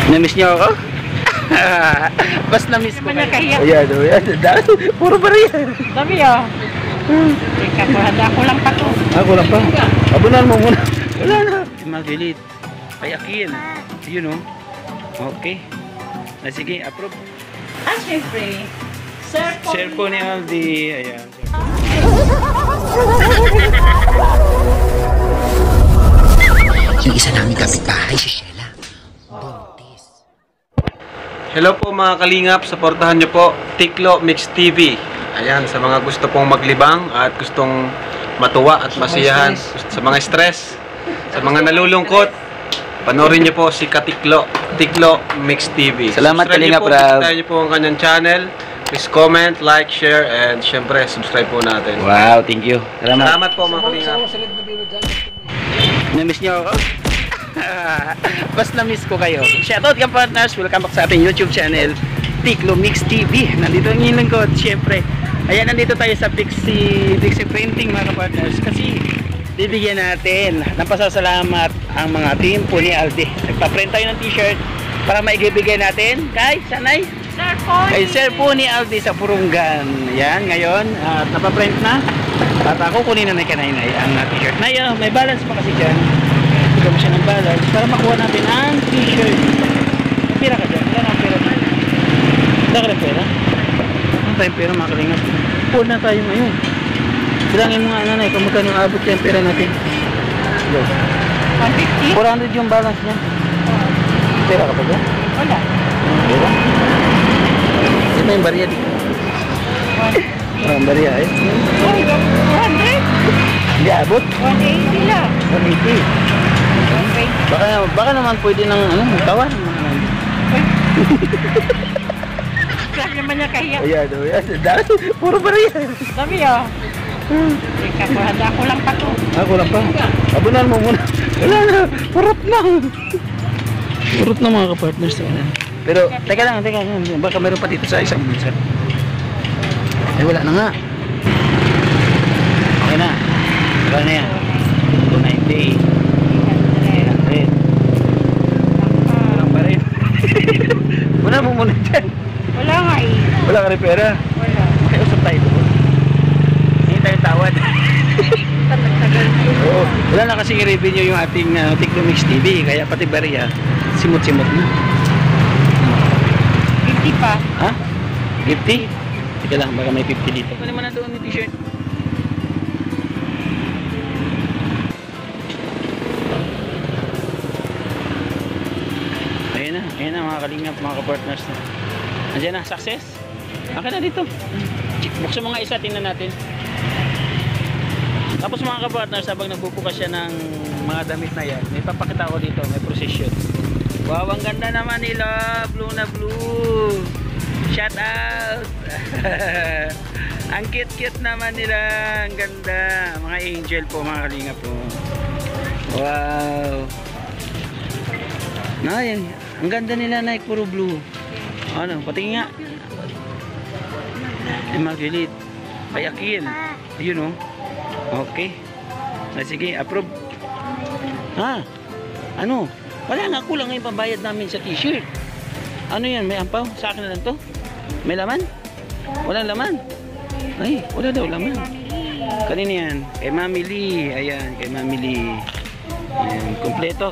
Na-miss niyo ako? Bas na-miss ko kayo. Ayan, ayan. Puro bariya. Dami ah. Teka, ako lang pa to. Ako lang pa. Abunan mo muna. Wala na. Magilit. Ay, Akil. Yun o. Okay. Sige, approve. Ah, syempre. Share po ni Aldi. Ayan. Yung isa namin kapitbahay, si Sheila. Buntis. Hello po mga kalingap, supportahan nyo po Tiklo Mix TV. Ayan, sa mga gusto pong maglibang at gustong matuwa at masiyahan, sa mga stress, sa mga nalulungkot, panoorin nyo po si Katiklo, Tiklo Mix TV. Salamat Kalingap Rab. Subscribe nyo po ang kanyang channel. Please comment, like, share, and syempre subscribe po natin. Wow, thank you. Salamat po mga kalingap. Na-miss niyo ako? Bas na-miss ko kayo. Shoutout ka partners. Welcome back sa ating YouTube channel, Tiklo Mix TV. Nandito ang inyong lingkod, syempre. Ayan, nandito tayo sa Pixie Printing mga partners. Kasi bibigyan natin ng pasasalamat ang mga team po ni Aldi. Nagpa-print tayo ng t-shirt para maibigay natin kay Sanay. Kay Sir po ni Aldi sa Purunggan. Ayan, ngayon, napaprint na. At ako kunin na kanay-nay ang t-shirt. Na may balance pa kasi dyan. Bigyan mo siya ng balance para makuha natin ang t-shirt. May pera ka dyan. Wala na ang pera dyan. Wala ka rin pera? Ano tayong pera mga kalingap? Pull na tayo ngayon. Bilangin mo nga nanay kung magkano abot yung pera natin. Go. 150? 400 yung balance niya. Pera ka pa dyan? Wala. Pera? Ito yung bariya dito. Ang bariya eh. 200? Hindi abot. 180 lang. 180. Baka naman pwede ng tawar. Grabe naman niya kahiya. Ayan, ayan. Puro bariya. Dami ah. Teka, ako lang pa to. Ako lang pa. Abunan mo muna. Wala na. Purot na. Purot na mga kapartners. Pero, teka lang. Baka meron pa dito sa isang bulsa. Eh, wala na nga. Okay na. Wala na yan. 290. 300. Walang pa rin. Wala mo muna dyan. Wala nga eh. Wala ka rin pera. Wala. Makiusap tayo doon. Hindi tayo tawad. Tagal-tagal. Oo. Wala na kasing revenue yung ating Tiklo Mix TV. Kaya pati bariya, simot-simot na. 50 pa. Ha? 50? Teka lang, baka may 50 dito. Ano naman na doon yung t-shirt? Ayan na mga kalingap, mga kapartners na. Andiyan na, success? Akin na dito. Buksan mo nga isa, tingnan natin. Tapos mga kapartners, habang nagbubukas siya ng mga damit na yan, may papakita ko dito, may procession. Wow, ang ganda naman nila. Blue na blue. Shout out. Ang cute-cute naman nila. Ang ganda. Mga angel po, mga kalingap po. Wow. Ayan. Ang ganda nila, Nike, puro blue. Ano, patingin nga. Immaculate. Ay, Akil. Ayun o. Okay. Sige, approve. Ha? Ano? Wala nga, kulang nga yung pambayad namin sa t-shirt. Ano yan? May ampaw? Sa akin na lang to? May laman? Walang laman? Ay, wala daw laman. Kanina yan? Kay Mami Lee. Ayan, kay Mami Lee. Ayan, kompleto.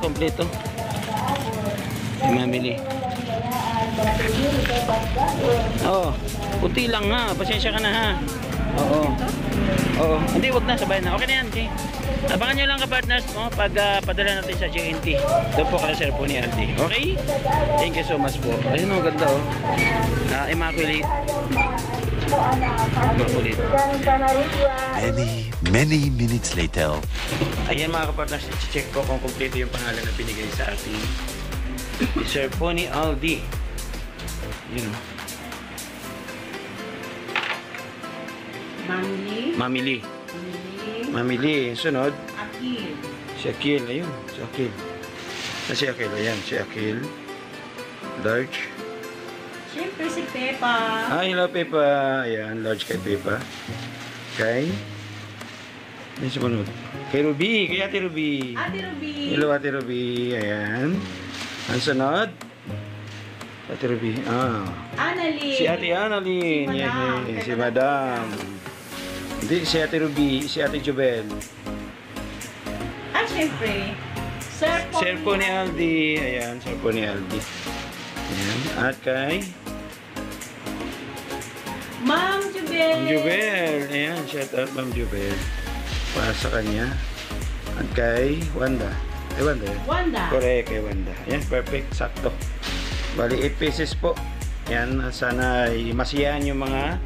Kay Mami Lee. Oo. Puti lang ha. Pasensya ka na ha. Oo. Hindi, wag na. Sabay na. Okay na yan. Okay. Abangan nyo lang ka-partners pag padala natin sa JNT. Doon po kala Sir po ni Aldi. Okay? Thank you so much po. Ayun o, ganda o. Immaculate. Many minutes later. Ayan mga ka-partners, check ko kung kompleto yung pangalan na binigay sa ating Sir po ni Aldi. Yun o. Mami Lee. Mami Lee. Sunod. Akil. Si Akil. Ayun. Si Akil. Si Akil. Ayan. Si Akil. Large. Siyempre si Pepa. Hello Pepa. Ayan. Large kay Pepa. Okay. Ayan sumunod. Kay Ruby. Kay Ate Ruby. Ate Ruby. Hello Ate Ruby. Ayan. Ang sunod. Ate Ruby. Annalyn. Si Ate Annalyn. Si Madam. Si Madam. Hindi, si Ate Ruby. Si Ate Jubel. At syempre, Sir po ni Aldi. Ayan, sir po ni Aldi. Ayan. At kay Ma'am Jubel. Ma'am Jubel. Ayan, shout out Ma'am Jubel. Para sa kanya. At kay Wanda. Wanda yun? Wanda. Correct, kay Wanda. Ayan, perfect. Sakto. Bali, 8 pieces po. Ayan, sana ay masiyahan yung mga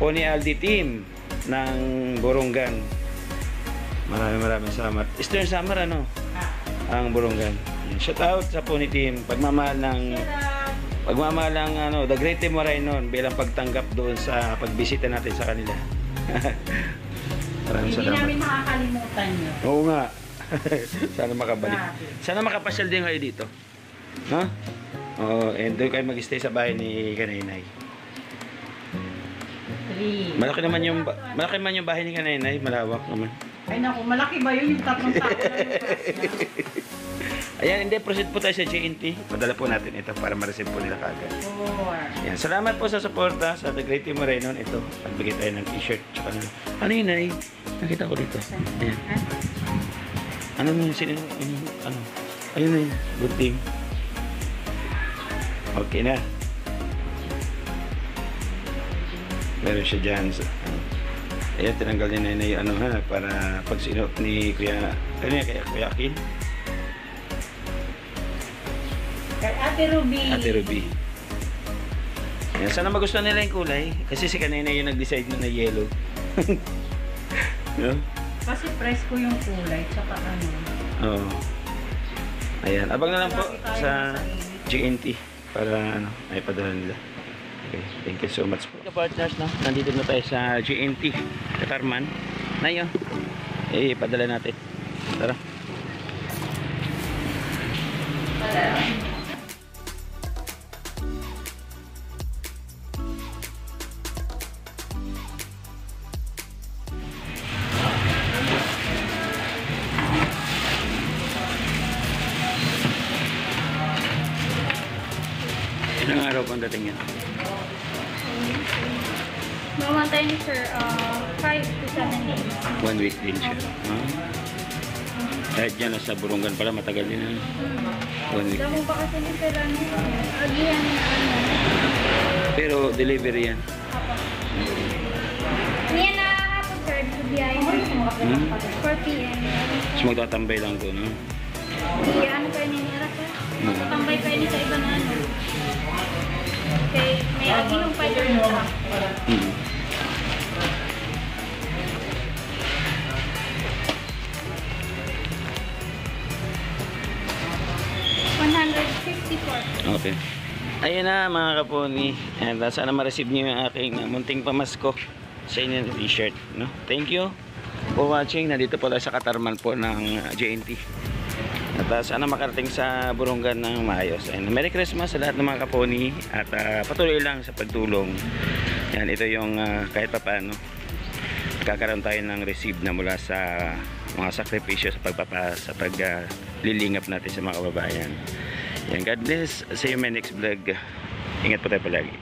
Pony Aldi team ng Borongan. Maraming salamat. Eastern Summer, ano? Ang Borongan. Ayan, shout out sa Pony team. Pagmamahal ng The Great Timoray noon bilang pagtanggap doon sa pagbisita natin sa kanila. Maraming Hindi salamat. namin makakalimutan nyo. Oo nga. Sana makabalik. Grabe. Sana makapasyal din kayo dito. No? Oo, and doon kayo mag-stay sa bahay ni Kanainay. 3. Malaki naman yung bahay ni Kanainay, malawak naman. Ay naku, malaki ba yun yung 3 sako lang yung price niya? Ayan, hindi, proceed po tayo sa JNT. Padala po natin ito para ma-receive po nila kagad. 4. Ayan, salamat po sa suporta sa The Great Team Moreno. Ito, pagbigay tayo ng t-shirt. Tsaka na. Ano yun, Nay? Nakita ko dito. Ayan. Ano na yun? Ano? Ayun na yun. Good thing. Okay na. Meron siya dyan. Ayan, tinanggal niya na yung ano ha, para pag sinuot ni Kuya, ano yan, Kuya Akin? Kay Ate Ruby. Ate Ruby. Ayan, sana magustuhan nila yung kulay. Kasi si kanina yung nag-decide na yellow. No? Kasi presko yung kulay, tsaka ano. Oo. Ayan, abang na lang po sa GNT para ano, ay padala nila. Okay, thank you so much po. Partners, no? Nandito na tayo sa GNT Katarman. Na yun. Padala natin. Tara. Ilang araw pang dating yan? Mamantay ni sir, 5 to 7 days. 1 week din siya. Kahit dyan nasa Borongan pala, matagal din na. 1 week. Alam mo ba kasi ni sir, agihan na ano. Pero delivery yan. Niya na hapon sir, biyahe mo 4 p.m. Tapos magtatambay lang doon. No? Kaya ano kayo ninira sir? Tambay kayo ni sa iba na ano. Okay, may agihong pa yun sa Mm. $154. Okay. Ayun na mga kaponi. And sana ma-receive niyo yung aking munting pamasko sa inyo t-shirt. No? Thank you for watching. Nandito pala sa Katarman po ng JNT. At sana makarating sa Borongan ng maayos. And Merry Christmas sa lahat ng mga kaponi. At patuloy lang sa pagtulong. Yan, ito yung kahit pa paano kakaroon tayo ng receive na mula sa mga sakripisyo sa paglilingap natin sa mga kababayan. Yan, God bless. See you in my next vlog. Ingat po tayo palagi.